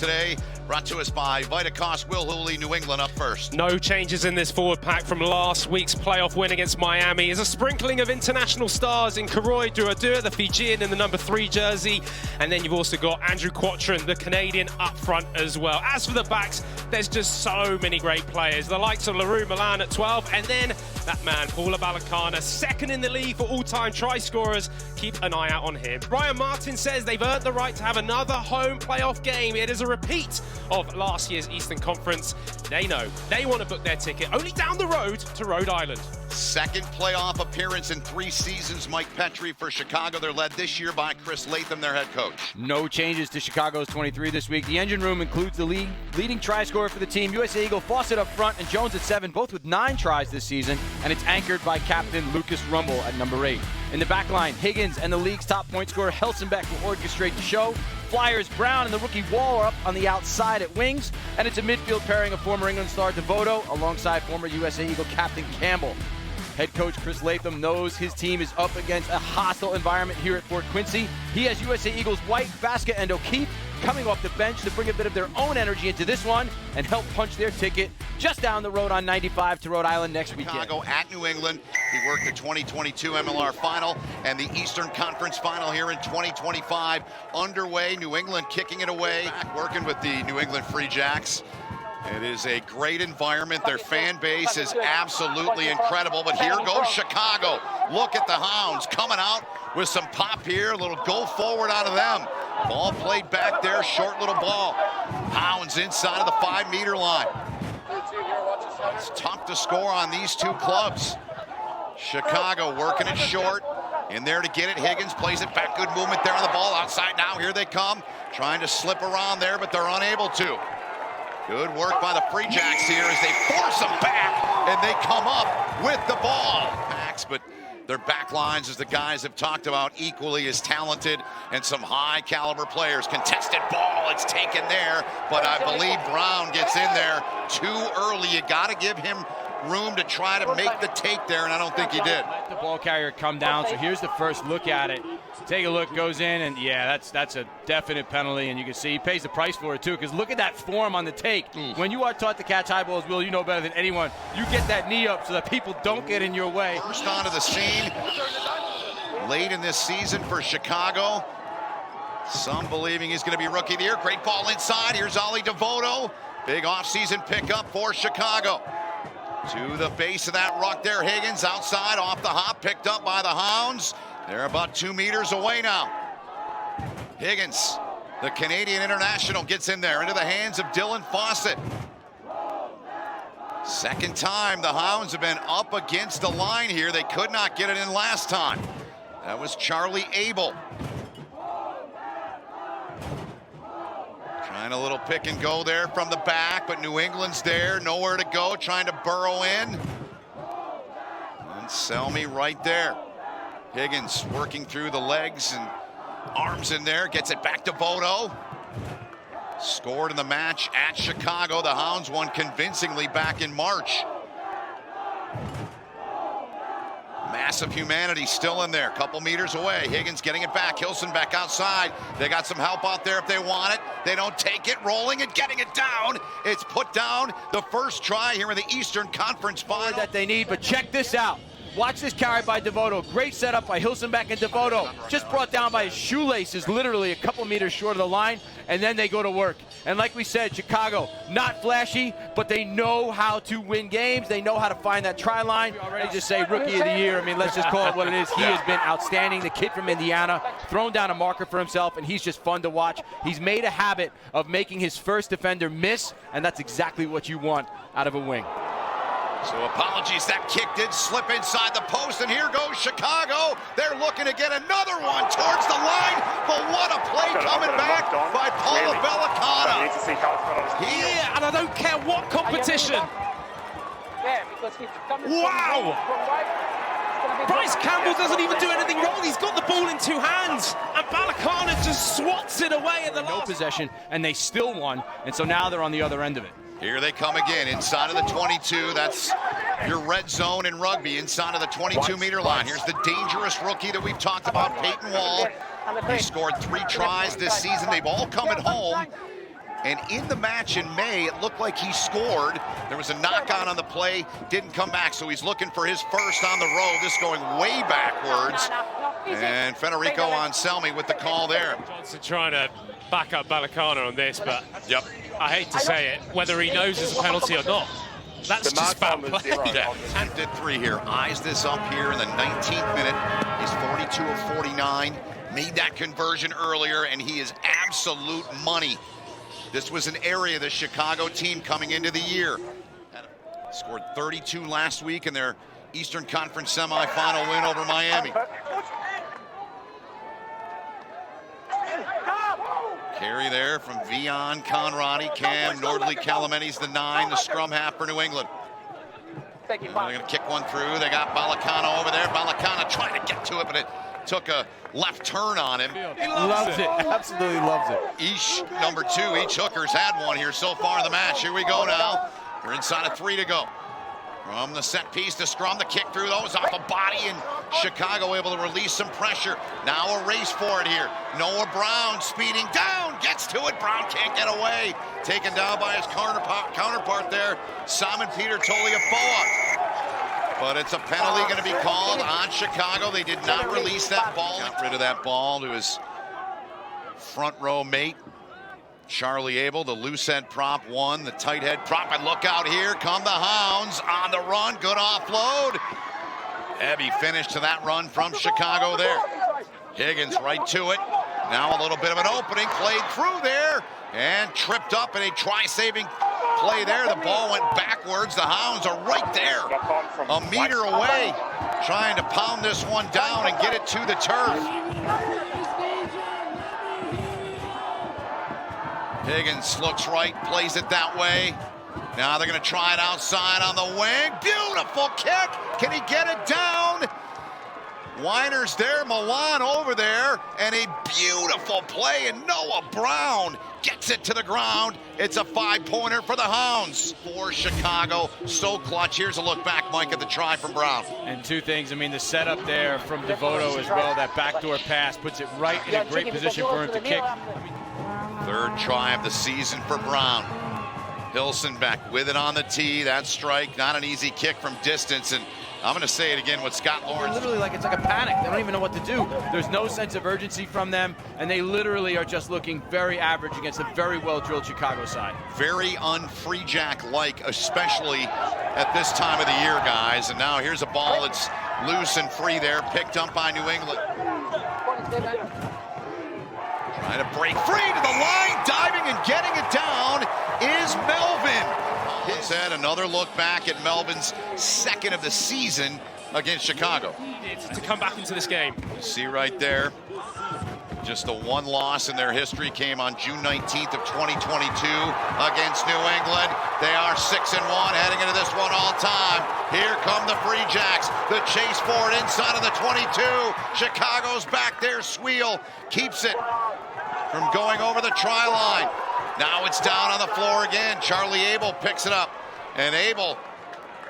today. Brought to us by Vitacost. Will Hooley, New England up first. No changes in this forward pack from last week's playoff win against Miami. Is a sprinkling of international stars in Karoy Duradua, the Fijian in the number 3 jersey. And then you've also got Andrew Quattrin, the Canadian, up front as well. As for the backs, there's just so many great players. The likes of LaRue Milan at 12. And then that man, Paula Balakana, second in the league for all-time try scorers. Keep an eye out on him. Brian Martin says they've earned the right to have another home playoff game. It is a repeat of last year's Eastern Conference. They know they want to book their ticket only down the road to Rhode Island. Second playoff appearance in 3 seasons, Mike Petrie for Chicago. They're led this year by Chris Latham, their head coach. No changes to Chicago's 23 this week. The engine room includes the leading try scorer for the team, USA Eagle Fawcett up front and Jones at 7, both with 9 tries this season, and it's anchored by captain Lucas Rumble at number 8. In the back line, Higgins and the league's top point scorer Helsenbeck will orchestrate the show. Flyers, Brown and the rookie Wall are up on the outside at wings, and it's a midfield pairing of former England star Devoto alongside former USA Eagle captain Campbell. Head coach Chris Latham knows his team is up against a hostile environment here at Fort Quincy. He has USA Eagles White, Basket, and O'Keefe coming off the bench to bring a bit of their own energy into this one and help punch their ticket just down the road on 95 to Rhode Island next weekend. Chicago at New England. He worked the 2022 MLR Final and the Eastern Conference Final here in 2025 underway. New England kicking it away, working with the New England Free Jacks. It is a great environment. Their fan base is absolutely incredible. But here goes Chicago. Look at the Hounds coming out with some pop here. A little go forward out of them. Ball played back there, short little ball. Hounds inside of the 5-meter line. It's tough to score on these two clubs. Chicago working it short. In there to get it. Higgins plays it back. Good movement there on the ball. Outside now. Here they come. Trying to slip around there, but they're unable to. Good work by the Free Jacks here as they force them back, and they come up with the ball. But their back lines, as the guys have talked about, equally as talented and some high-caliber players. Contested ball, it's taken there, but I believe Brown gets in there too early. You got to give him room to try to make the take there, and I don't think he did. Let the ball carrier come down, so here's the first look at it. Take a look, goes in, and yeah, that's a definite penalty, and you can see he pays the price for it too, because look at that form on the take. When you are taught to catch high balls, Will, you know better than anyone. You get that knee up so that people don't get in your way. First onto the scene late in this season for Chicago. Some believing he's going to be Rookie of the Year. Great ball inside. Here's Ollie Devoto. Big offseason pickup for Chicago. To the base of that ruck there, Higgins outside, off the hop, picked up by the Hounds. They're about 2 meters away now. Higgins, the Canadian international, gets in there into the hands of Dylan Fawcett. Second time the Hounds have been up against the line here. They could not get it in last time. That was Charlie Abel. Trying a little pick and go there from the back, but New England's there, nowhere to go, trying to burrow in. And Selmy right there. Higgins working through the legs and arms in there, gets it back to Voto. Scored in the match at Chicago. The Hounds won convincingly back in March. Massive humanity still in there, a couple meters away. Higgins getting it back, Hilson back outside. They got some help out there if they want it. They don't take it, rolling and getting it down. It's put down, the first try here in the Eastern Conference Final. That they need, but check this out. Watch this carry by Devoto. Great setup by Hilsenbeck and Devoto. Just brought down by his shoelaces, literally a couple meters short of the line, and then they go to work. And like we said, Chicago, not flashy, but they know how to win games. They know how to find that try line. They just say Rookie of the Year. I mean, let's just call it what it is. He has been outstanding. The kid from Indiana, thrown down a marker for himself, and he's just fun to watch. He's made a habit of making his first defender miss, and that's exactly what you want out of a wing. So apologies, that kick did slip inside the post, and here goes Chicago. They're looking to get another one towards the line, but what a play coming back by Paula Balakana. Yeah, and I don't care what competition. Wow! Bryce Campbell doesn't even do anything wrong. He's got the ball in 2 hands, and Balakana just swats it away at the last. No possession, and they still won, and so now they're on the other end of it. Here they come again, inside of the 22. That's your red zone in rugby, inside of the 22-meter line. Here's the dangerous rookie that we've talked about, Peyton Wall. He scored 3 tries this season. They've all come at home. And in the match in May, it looked like he scored. There was a knock-on on the play, didn't come back, so he's looking for his first on the road. This going way backwards. And Federico Anselmi with the call there. Johnson trying to back up Balacana on this, but Yep. I hate to say it, whether he knows it's a penalty or not. That's just bad play. Yeah, and did 3 here. Eyes this up here in the 19th minute. He's 42 of 49. Made that conversion earlier, and he is absolute money. This was an area, the Chicago team coming into the year. Scored 32 last week in their Eastern Conference semifinal win over Miami. Carry there from Vion Conradi, Cam, Nordley Calameni's the 9, the scrum half for New England. They're going to kick one through. They got Balacana over there. Balacana trying to get to it, but it took a left turn on him. He loves it. Absolutely loves it. Each number 2, each hooker's had one here so far in the match. Here we go now. We're inside of 3 to go. From the set piece to scrum, the kick through, those off a body, and Chicago able to release some pressure. Now a race for it here. Noah Brown speeding down, gets to it. Brown can't get away. Taken down by his counterpart there, Simon Peter Toliafoa. But it's a penalty going to be called on Chicago. They did not release that ball. Got rid of that ball to his front row mate, Charlie Abel, the loose head prop 1, the tight head prop, and look out, here come the Hounds on the run, good offload. Heavy finish to that run from Chicago there. Higgins right to it. Now a little bit of an opening, played through there, and tripped up in a try-saving play there. The ball went backwards. The Hounds are right there, a meter away, trying to pound this one down and get it to the turf. Higgins looks right, plays it that way. Now they're going to try it outside on the wing. Beautiful kick. Can he get it down? Weiner's there, Milan over there, and a beautiful play, and Noah Brown gets it to the ground. It's a 5-pointer for the Hounds. For Chicago, so clutch. Here's a look back, Mike, at the try from Brown. And 2 things. I mean, the setup there from Devoto as well, that backdoor pass puts it right in a great position for him to kick. 3rd try of the season for Brown. Hilsenbeck with it on the tee. That strike, not an easy kick from distance. And I'm going to say it again with Scott Lawrence. Literally, like it's like a panic. They don't even know what to do. There's no sense of urgency from them, and they literally are just looking very average against a very well-drilled Chicago side. Very un-free jack-like, especially at this time of the year, guys. And now here's a ball that's loose and free there, picked up by New England. Trying to break free to the line, diving and getting it down is Melvin. His head, another look back at Melvin's 2nd of the season against Chicago. To come back into this game. You see right there, just the 1 loss in their history came on June 19th of 2022 against New England. They are 6-1 heading into this one all time. Here come the Free Jacks. The chase forward inside of the 22. Chicago's back there. Swiel keeps it from going over the try line. Now it's down on the floor again. Charlie Abel picks it up. And Abel,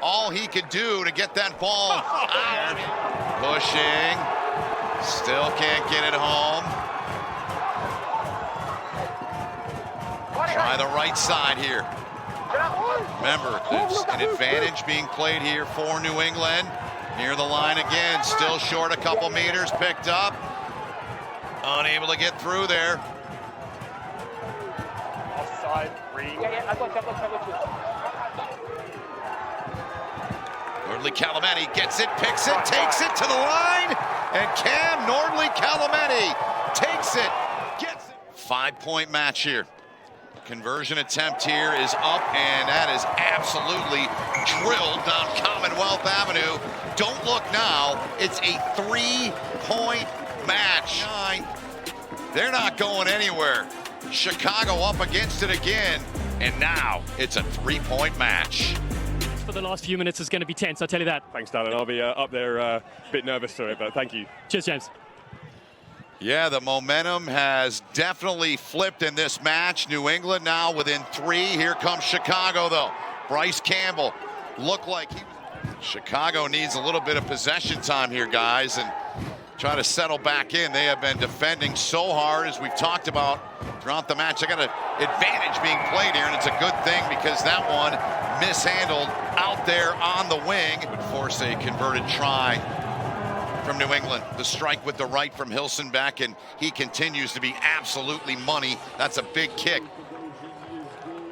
all he could do to get that ball out. Pushing. Still can't get it home. Try the right side here. Remember, there's an advantage being played here for New England. Near the line again. Still short a couple meters. Picked up. Unable to get through there. Offside, green. Nordley Calameni gets it, picks it, takes it to the line, and Cam Nordley Calameni takes it, gets it. 5-point match here. Conversion attempt here is up, and that is absolutely drilled down Commonwealth Avenue. Don't look now, it's a 3-point match. They're not going anywhere. Chicago up against it again, and now it's a 3-point match. For the last few minutes is going to be tense, I'll tell you that. Thanks, Darren. I'll be up there a bit nervous for it, but thank you. Cheers, James. Yeah, the momentum has definitely flipped in this match. New England now within 3. Here comes Chicago, though. Bryce Campbell looked like he was... Chicago needs a little bit of possession time here, guys, and try to settle back in. They have been defending so hard, as we've talked about throughout the match. They got an advantage being played here, and it's a good thing because that one mishandled out there on the wing. Would force a converted try from New England. The strike with the right from Hilsenbeck, and he continues to be absolutely money. That's a big kick.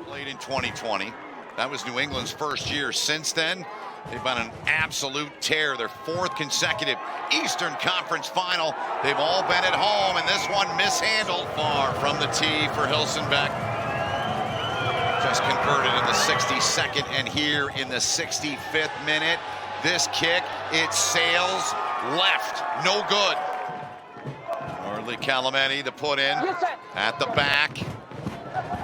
Played in 2020. That was New England's first year. Since then, they've been an absolute tear. Their fourth consecutive Eastern Conference final. They've all been at home, and this one mishandled far from the tee for Hilsenbeck. Just converted in the 62nd, and here in the 65th minute, this kick, it sails left. No good. Nordley Calamenti, the put in at the back.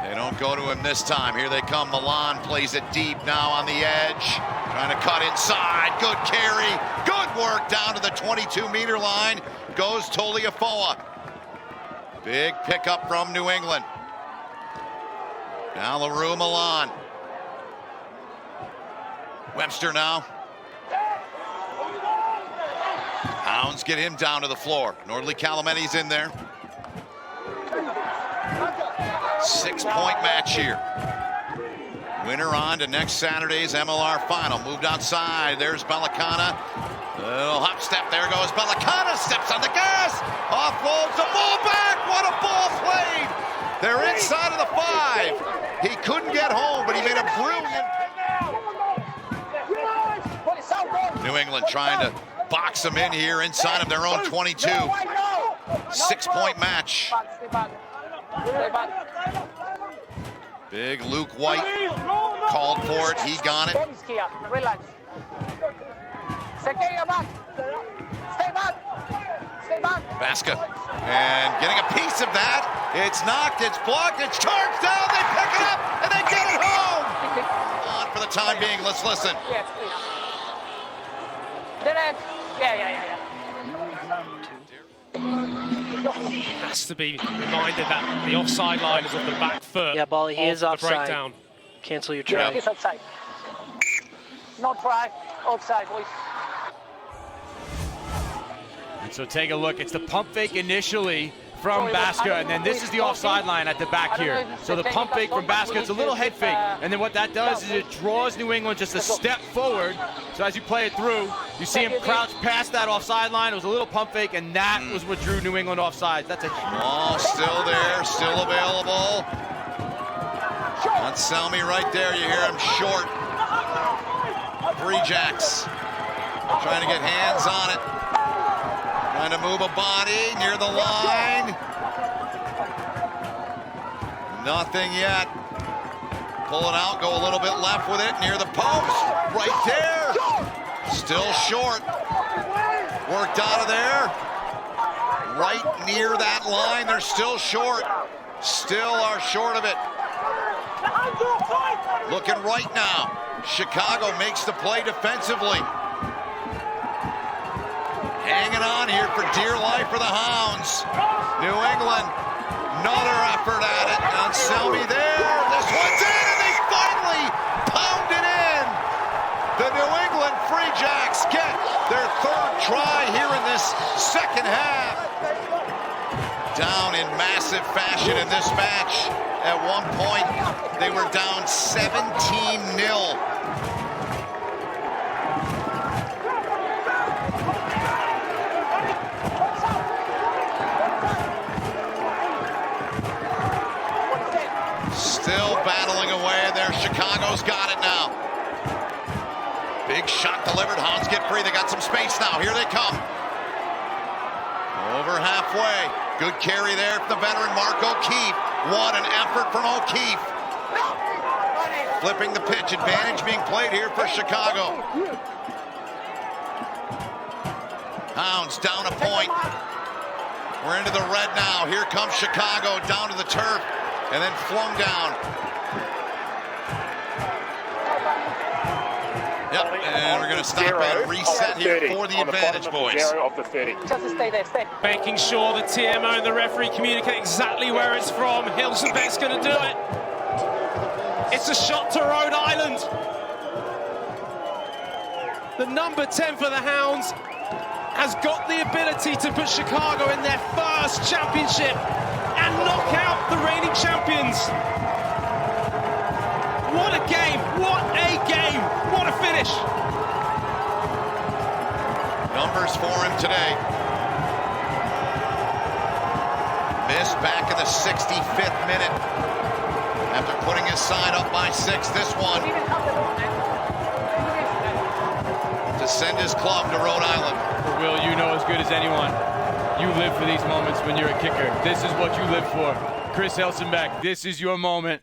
They don't go to him this time. Here they come. Milan plays it deep now on the edge. Trying to cut inside. Good carry. Good work down to the 22-meter line. Goes Toliafoa. Big pickup from New England. Now LaRue Milan. Webster now. Hounds get him down to the floor. Nordley Calamenti's in there. 6-point match here. Winner on to next Saturday's MLR final. Moved outside. There's Bellicana. Little hop step. There goes Bellicana. Steps on the gas. Offloads the ball back. What a ball played. They're inside of the 5. He couldn't get home, but he made a brilliant. New England trying to box them in here inside of their own 22. 6-point match. Big Luke White called for it. He got it. Baska. And getting a piece of that. It's knocked, it's blocked, it's charged down. They pick it up and they get it home. On for the time being. Let's listen. Has to be reminded that the offside line is on the back foot. Yeah, Bali, he is offside. Breakdown. Cancel your try. He's offside. No try, offside, boys. And so take a look. It's the pump fake initially from Baska, and then this is the offside line at the back here. So the pump fake from Baska, it's a little head fake, and then what that does is it draws New England just a step forward. So as you play it through, you see him crouch past that offside line. It was a little pump fake, and that was what drew New England offside. That's a ball still there, still available. Anselmi right there. You hear him short. Free Jacks trying to get hands on it. Trying to move a body near the line. Nothing yet. Pull it out, go a little bit left with it, near the post. Right there. Still short. Worked out of there. Right near that line, they're still short. Still are short of it. Looking right now. Chicago makes the play defensively. Hanging on here for dear life for the Hounds. New England, another effort at it. Anselmi there. This one's in, and they finally pound it in. The New England Free Jacks get their third try here in this second half. Down in massive fashion in this match. At one point, they were down 17-0. Still battling away there. Chicago's got it now. Big shot delivered. Hounds get free. They got some space now. Here they come. Over halfway. Good carry there from the veteran Mark O'Keefe. What an effort from O'Keefe. Flipping the pitch. Advantage being played here for Chicago. Hounds down a point. We're into the red now. Here comes Chicago down to the turf. And then flung down. Yep, and we're going to stop and reset here for the advantage, boys. Just stay there, stay. Making sure the TMO and the referee communicate exactly where it's from. Hilsenbeck's going to do it. It's a shot to Rhode Island. The number 10 for the Hounds has got the ability to put Chicago in their first championship and knock out the reigning champions. What a game, what a game, what a finish. Numbers for him today. Missed back in the 65th minute after putting his side up by 6. This one to send his club to Rhode Island. Will, you know as good as anyone, you live for these moments when you're a kicker. This is what you live for. Chris Helsenbeck, this is your moment.